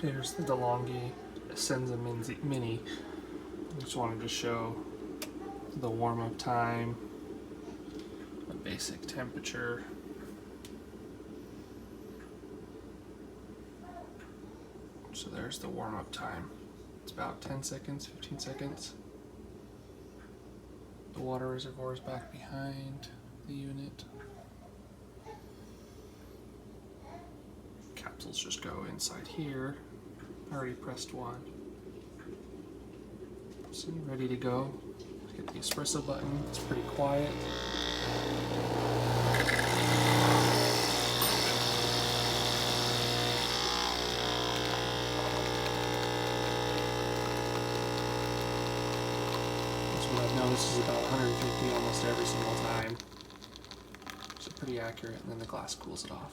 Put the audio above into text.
Here's the DeLonghi Essenza Mini. I just wanted to show the warm-up time, a basic temperature. So there's the warm-up time. It's about 10 seconds, 15 seconds. The water reservoir is back behind the unit. Capsules just go inside here. I already pressed one. So ready to go. Hit the espresso button. It's pretty quiet. That's what I've noticed is about 150 almost every single time. So pretty accurate, and then the glass cools it off.